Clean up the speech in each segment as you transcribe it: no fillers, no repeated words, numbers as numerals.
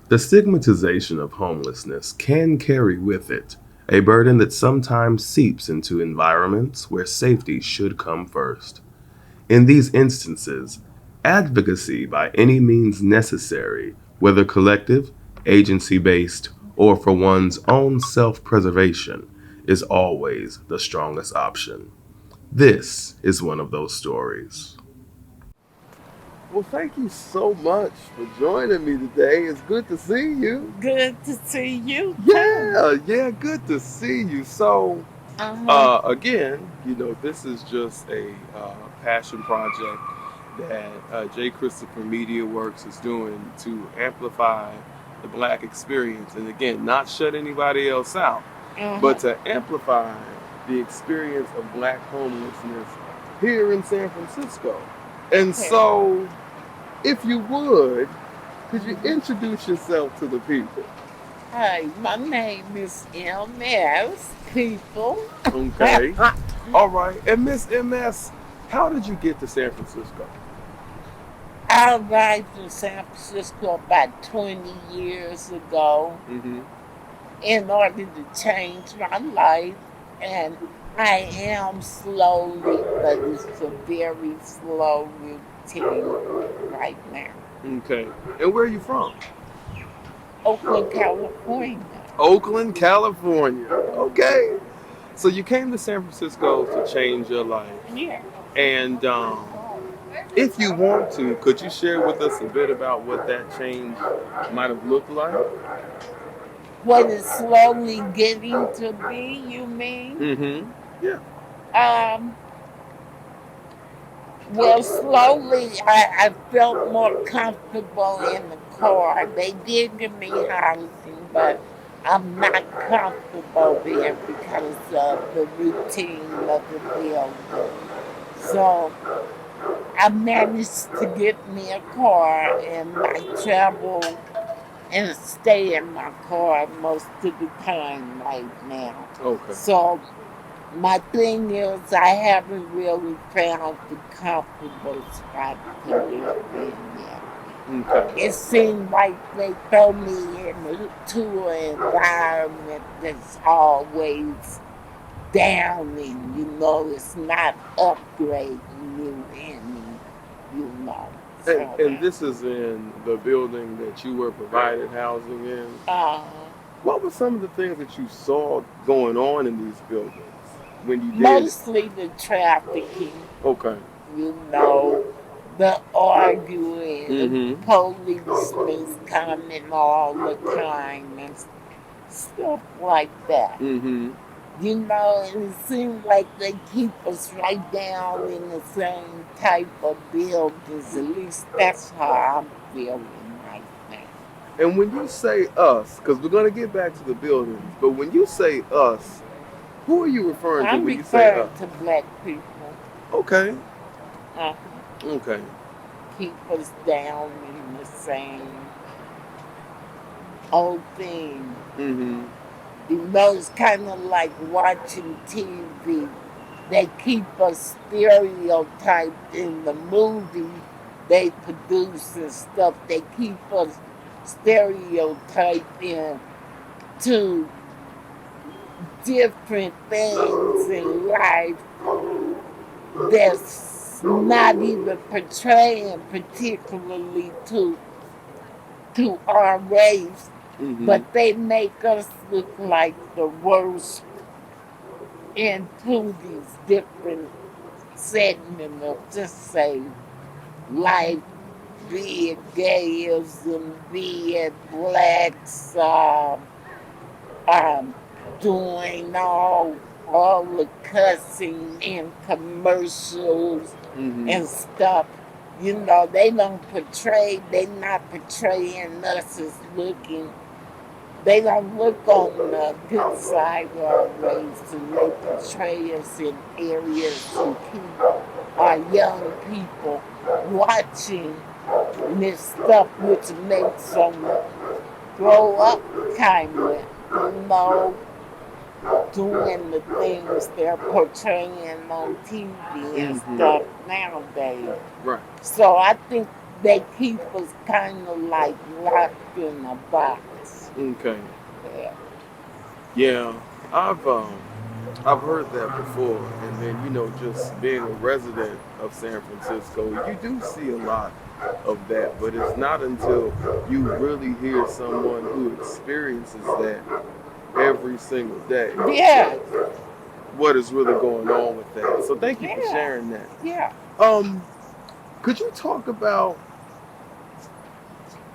The stigmatization of homelessness can carry with it a burden that sometimes seeps into environments where safety should come first. In these instances, advocacy by any means necessary, whether collective, agency based, or for one's own self preservation, is always the strongest option. This is one of those stories. Well, thank you so much for joining me today. It's good to see you. Good to see you too. Yeah, good to see you. So, Uh-huh. again, this is just a passion project that J. Christopher Media Works is doing to amplify the Black experience, and again, not shut anybody else out, Uh-huh. but to amplify the experience of Black homelessness here in San Francisco. And Okay. so, if you would, could you Mhm. introduce yourself to the people? Hi, my name is MS People. Okay. All right. And Miss MS, how did you get to San Francisco? I arrived in San Francisco about 20 years ago Mm-hmm. in order to change my life. And I am slowly, but it's a very slow routine right now. Okay. And where are you from? Oakland, California. Oakland, California. Okay. So you came to San Francisco to change your life. Yeah. And if you want to, could you share with us a bit about what that change might have looked like? What is slowly getting to be, you mean? Mm-hmm. Yeah. Um, well, slowly I felt more comfortable in the car. They did give me housing, but I'm not comfortable there because of the routine of the building. So I managed to get me a car and I travel and stay in my car most of the time right now. Okay. So my thing is, I haven't really found the comfortable spot to live in yet. Okay. It seemed like they throw me into an environment that's always downing, it's not upgrading you any. And So, and this is in the building that you were provided housing in. uh, What were some of the things that you saw going on in these buildings when you did it? mostly the trafficking, Okay. you know, the arguing, the Mm-hmm. policemen coming all the time and stuff like that. Mm-hmm. And it seems like they keep us right down in the same type of buildings. At least that's how I'm feeling right now. And when you say us, because we're gonna get back to the buildings, but when you say us, who are you referring to I'm when you say us? referring to black people. Okay. Uh-huh. Okay. Keep us down in the same old thing. Mm-hmm. It's kind of like watching TV. They keep us stereotyped in the movie they produce and stuff. They keep us stereotyped into different things in life that's not even portraying particularly to our race, Mm-hmm. but they make us look like the worst into these different segments of just say life, be it gayism, be it blacks, um, doing all the cussing in commercials Mm-hmm. and stuff. They not portraying us as looking, they don't look on the good side of our race and they portray us in areas to keep our young people watching this stuff which makes them grow up kind of, doing the things they're portraying on TV and Mm-hmm. stuff nowadays. Right. So I think they keep us kind of like locked in a box. Okay. Yeah. Yeah. I've um I've heard that before, and then just being a resident of San Francisco, you do see a lot of that, but it's not until you really hear someone who experiences that every single day Yeah. that what is really going on with that. So thank you for Yeah. sharing that. Yeah. Um, could you talk about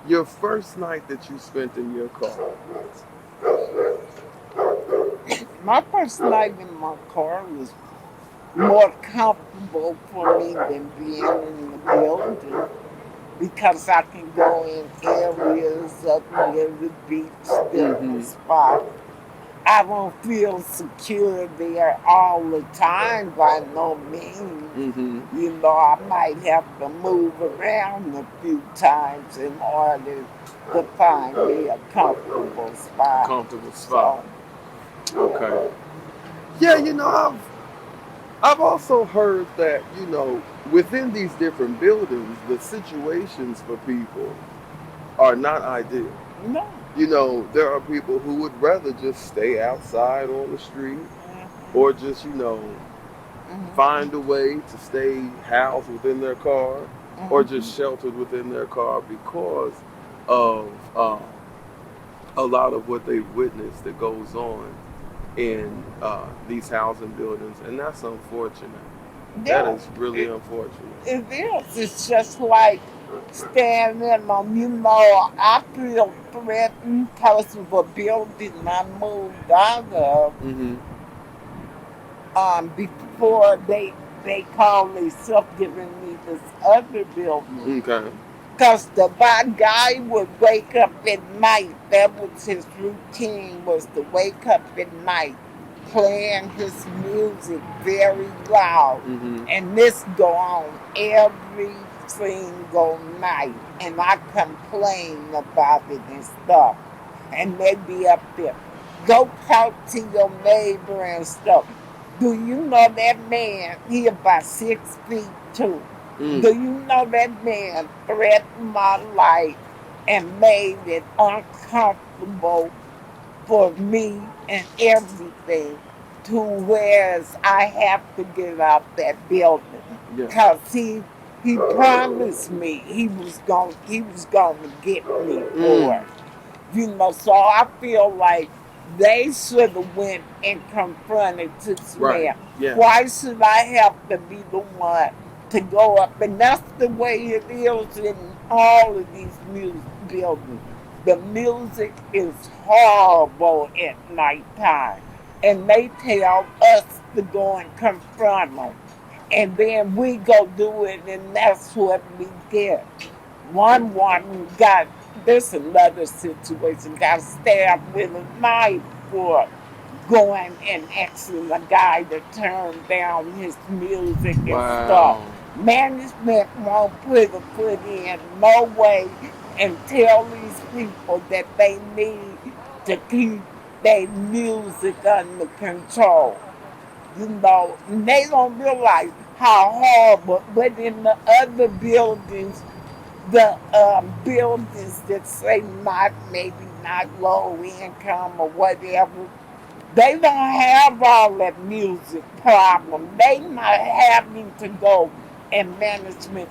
your first night that you spent in your car? My first night in my car was more comfortable for me than being in the building because I can go in areas up near the beach, different Mm-hmm. spots. I don't feel secure there all the time by no means. Mm-hmm. I might have to move around a few times in order to find me a comfortable A spot. comfortable spot. So, Okay. Yeah, I've also heard that, within these different buildings, the situations for people are not ideal. no. There are people who would rather just stay outside on the street Hmm. or just, Hmm. find a way to stay housed within their car or just Hmm. sheltered within their car because of a lot of what they've witnessed that goes on in these housing buildings. And that's unfortunate. That Yeah, is really it, unfortunate. it is. It's just like standing on, I feel threatened because of a building I moved out of Mm-hmm. before they called themselves giving me this other building. Okay. Because the bad guy would wake up at night. That was his routine, was to wake up at night, playing his music very loud. Mm-hmm. And this go on every single night. And I complain about it and stuff. And they be up there. Go talk to your neighbor and stuff. Do you know that man? He about 6 feet too. Mm. Do you know that man threatened my life and made it uncomfortable for me and everything to whereas I have to get out that building? Yeah. Cause he promised me he was gonna get me for Mm. it. So I feel like they should have went and confronted this Right. man. Yeah. Why should I have to be the one to go up? And that's the way it is in all of these music buildings. The music is horrible at nighttime. And they tell us to go and confront them. And then we go do it, and that's what we get. One got this another situation, got stabbed with a knife for going and asking a guy to turn down his music and stuff. Wow. Management won't put a foot in no way and tell these people that they need to keep their music under control. They don't realize how horrible, but in the other buildings, the buildings that say not maybe not low income or whatever, they don't have all that music problem. They not having to go and management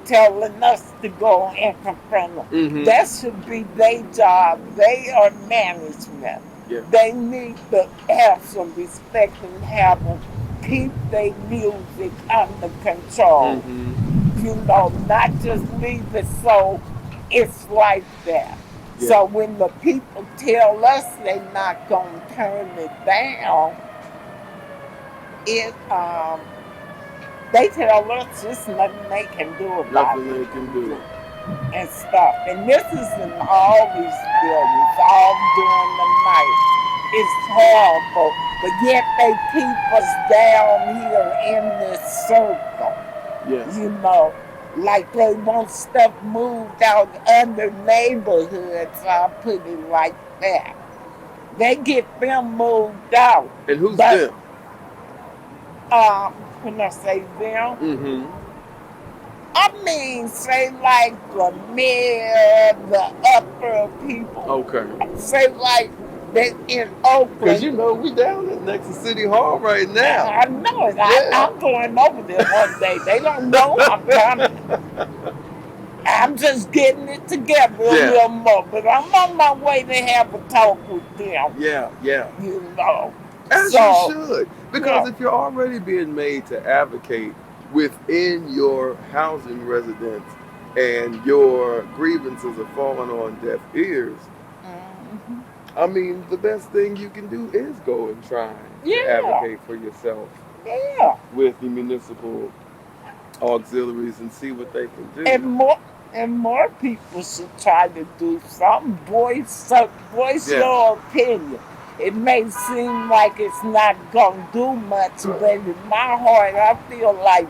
telling us to go and confront them. Mm-hmm. That should be their job. They are management. Yeah. They need to have some respect and have them keep their music under control. Mm-hmm. Not just leave it so it's like that. Yeah. So when the people tell us they're not gonna turn it down, it they tell us there's nothing they can do about Nothing they can do. it and stuff. And this is in all these buildings, all during the night. It's horrible, but yet they keep us down here in this circle. Yeah. you know, like they want stuff moved out other neighborhoods. I'll put it like that. They get them moved out, And who's but them? when I say them, Mm-hmm. I mean, say like the mayor, the upper people. Okay. Say like they in Cause Oakland. we down at next to City Hall right now. I know it. Yeah. I'm going over there one day. They don't know I'm coming. I'm just getting it together a Yeah. little more, but I'm on my way to have a talk with them, Yeah. Yeah. you know. As you So, should. Because yeah. if you're already being made to advocate within your housing residence and your grievances are falling on deaf ears, Hmm. I mean, the best thing you can do is go and try to Yeah, advocate for yourself yeah. with the municipal auxiliaries and see what they can do. And more and more people should try to do something. Voice Yeah, your opinion. It may seem like it's not gonna do much, but in my heart, I feel like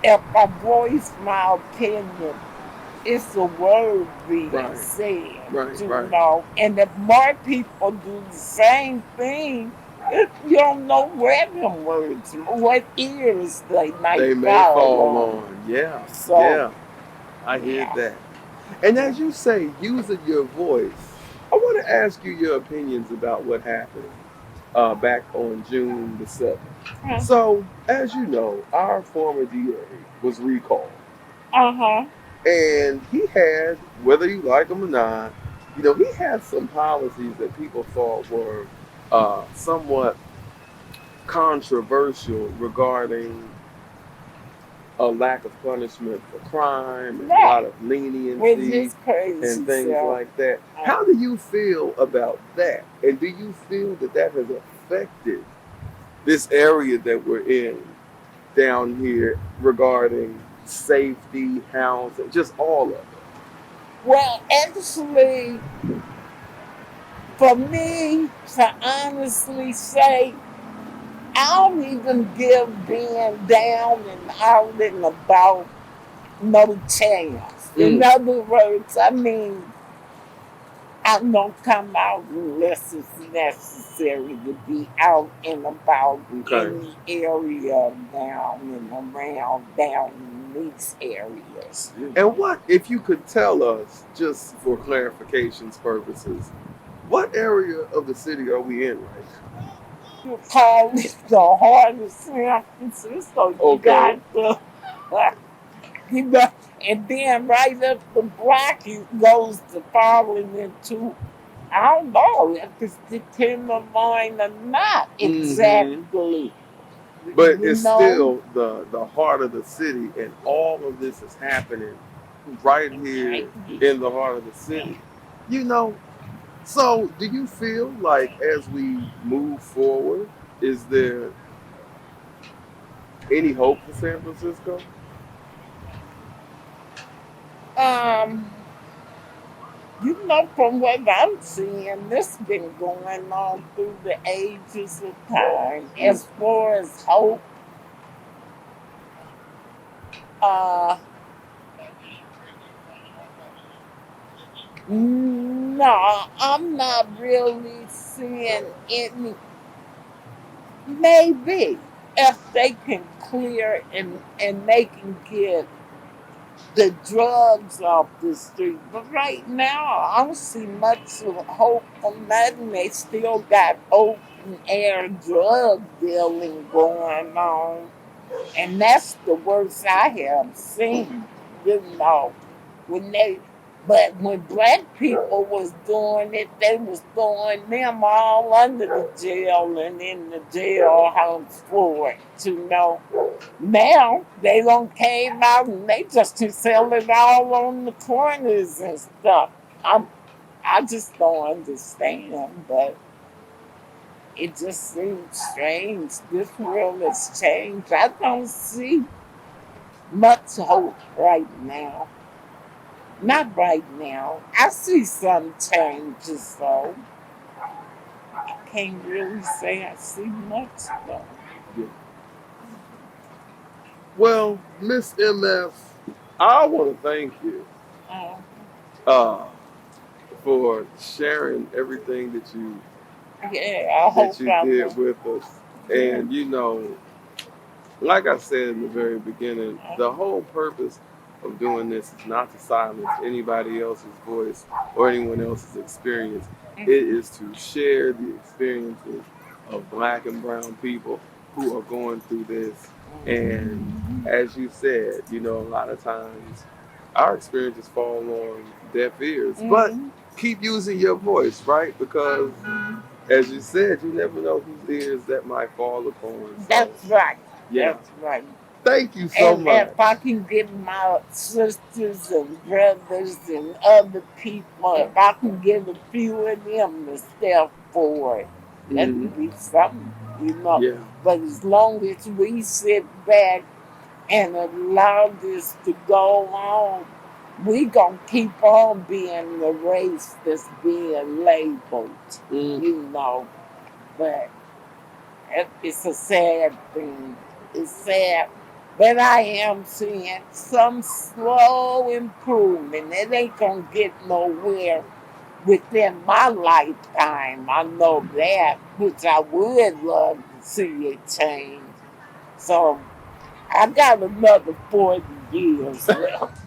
if I voice my opinion, it's a word being right, said, right, you right. know. And if more people do the same thing, you don't know where them words, what ears they might They may fall fall on. on. Yeah, So, yeah, I hear yeah. that. And as you say, using your voice, I want to ask you your opinions about what happened back on June the 7th. Uh So, as you know, our former DA was recalled. huh. And he had, whether you like him or not, he had some policies that people thought were somewhat controversial regarding a lack of punishment for crime and a lot Right. of With leniency his and crazy things self. like that. Uh, How do you feel about that? And do you feel that that has affected this area that we're in down here regarding safety, housing, just all of it? well, actually, for me to honestly say, I don't even give being down and out and about no chance. In Mm, other words, I mean, I don't come out unless it's necessary to be out and about okay. in the area down and around down in these areas, you And know. what, if you could tell us, just for clarification's purposes, what area of the city are we in right You call it the heart of San Francisco. now? You Okay. got the, you know, and then right up the block it goes to falling into. I don't know if it's the timberline or not Mm-hmm. exactly. But You it's know, still the heart of the city, and all of this is happening right here right here. in the heart of the city. You know, so do you feel like as we move forward, is there any hope for San Francisco? Um, you know, from what I'm seeing, this been going on through the ages of time. Mm, As far as hope, uh, no, I'm not really seeing any. Maybe if they can clear and they can get the drugs off the street. But right now, I don't see much of hope for nothing. They still got open air drug dealing going on. And that's the worst I have seen, you know. When they but when black people was doing it, they was throwing them all under the jail and in the jailhouse for it, you know. Now they don't came out and they just can sell it all on the corners and stuff. I just don't understand, but it just seems strange. This world has changed. I don't see much hope right now. Not right now. I see some changes though. I can't really say I see much though. yeah. Well, Miss MF, I want to thank you Uh, uh, for sharing everything yeah, I that hope you I'm did with us. yeah. And like I said in the very beginning, the whole purpose of doing this is not to silence anybody else's voice or anyone else's experience. It is to share the experiences of black and brown people who are going through this. And as you said, a lot of times our experiences fall on deaf ears. But keep using your voice, right? Because as you said, you never know whose ears that might fall upon. So, That's right. yeah. That's right. Thank you so And much. if I can get my sisters and brothers and other people, if I can get a few of them to step forward, that Hmm. would be something. Yeah. But as long as we sit back and allow this to go on, we gonna keep on being the race that's being labeled, Mm. you know. But it's a sad thing. It's sad. But I am seeing some slow improvement. It ain't gonna get nowhere within my lifetime. I know that, which I would love to see it change. So I got another 40 years left.